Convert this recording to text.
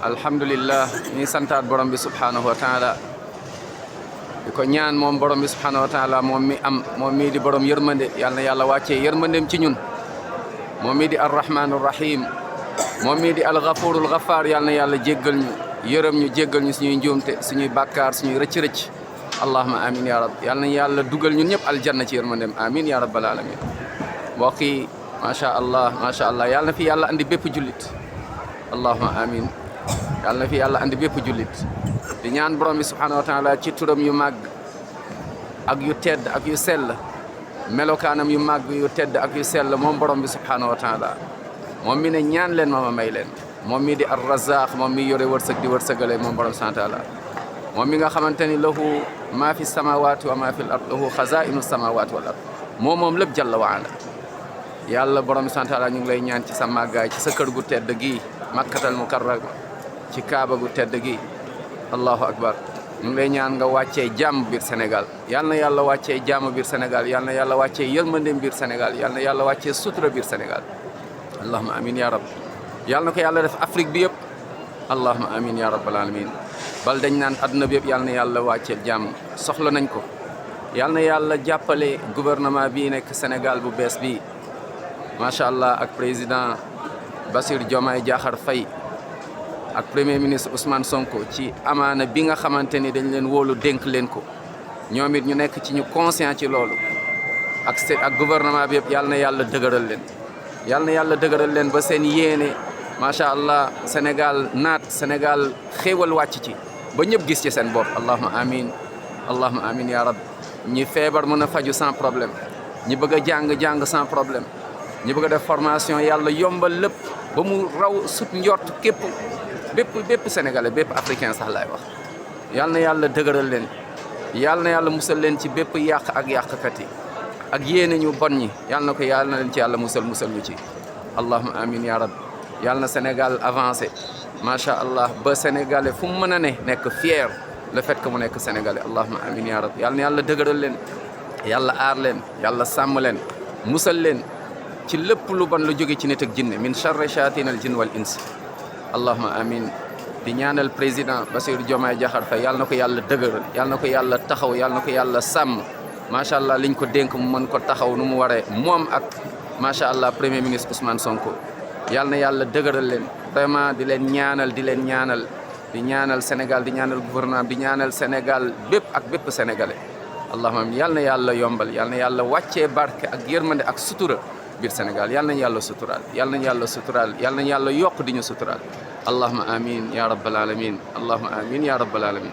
alhamdulillah ni santaat borom bi subhanahu wa taala di ko ñaan moom borom bi subhanahu wa taala moom mii di borom yërmande yal na yàlla wàccee yërmandeem ci ñun moom mii di arrahmanur rahim moom mii di alghafurul ghaffar yal na yàlla jéggal ñu yërëm ñu jéggal ñu suñuy njuumte suñuy bàkkaar suñuy rëcc-rëcc allahumma amin ya rab yal na yàlla dugal ñun ñëpp aljanna ci yërmandeem amin ya rabbal alamin mbokk yi macha allah yal na fi yàlla andi bépp jullit allahumma amin yal na fi yàlla andi bépp jullit di ñaan borom bi subhanahu wa taala ci turam yu màgg ak yu tedd ak yu sell melokaanam yu màgg yu tedd ak yu sell moom borom bi subhanahu wa taala moom mi ne ñaan leen ma may leen moom mi di ar-razzaq moom mi yore wërsëg di wërsëgale moom borom subhanahu wa taala moom mi nga xamante ni lahu maa fi samawati wa maa fi l ard lahu xazainu samawati wal ard moom lépp jalla wa ala yàlla borom subhanahu wa taala ñu ngi lay ñaan ci sa màggaay ci sa kër gu tedd gi makkatal mukarrama ci kaaba gu tedd gi allahu akbar ñu ngi lay ñaan nga wàccee jàmm biir Sénégal yal na yàlla wàccee jàmm biir Sénégal yal na yàlla wàccee yërmandeem biir Sénégal yal na yàlla wàccee sutura biir Sénégal allahumma amin ya rab yal na ko yàlla def Afrique bi yëpp allahumma amin ya rabbal alamin bal dañ naan adduna bi yëpp yal na yàlla wàccee jàmm soxla nañ ko yal na yàlla jàppale gouvernement bii nekk Sénégal bu bees bi macha allah ak président Bassirou Diomaye Diakhar Faye ak premier ministre Ousmane Sonko ci amaana bi nga xamante ni dañ leen wóolu dénk leen ko ñoom it ñu nekk ci ñu conscient ci loolu ak gouvernement bi yëpp yal na yàlla dëgëral leen yal na yàlla dëgëral leen ba seen yéene macha allah Sénégal naat Sénégal xéewal wàcc ci ba ñëpp gis ci seen bopp allahumma amin ya rab ñi feebar mën a faju sans problème ñi bëgg a jàng sans problème ñi bëgg a def formation yàlla yombal lépp ba mu raw sut njort képp bépp sénégalais bépp africain sax laay wax yal na yàlla dëgëral leen yal na yàlla musal leen ci bépp yàq ak yàqkat yi ak yéene ñu bon ñi yal na leen ci yàlla musal ñu ci allahumma amin ya rab yal na Sénégal avancé macha allah ba sénégalais fu mu mën a nekk fier le fait que mu nekk sénégalais allahumma amin ya rab yal na yàlla dëgëral leen yàlla aar leen yàlla sàmm leen musal leen ci lépp lu bon lu jóge ci nit ak jinne min charri shayatin al jinn wal ins allahumma amin di ñaanal président Bassirou Diomaye Diakhar Faye yàlla na ko yàlla dëgëral yàlla na ko yàlla taxaw yàlla na ko yàlla sàmm macha allah liñ ko dénk mu mën ko taxaw nu mu waree moom ak macha allah premier ministre Ousmane Sonko yàlla na yàlla dëgëral leen vraiment di leen ñaanal di ñaanal Sénégal di ñaanal gouvernement di ñaanal Sénégal bépp sénégalais allahumma amin yàlla na yàlla yombal yàlla na yàlla wàccee barke ak yërmande ak sutura biir Sénégal yal nañu yàlla suturaal yal nañu yàlla yokk di ñu suturaal allahumma amin ya rabbal alamin allahumma amin ya rabbal alamin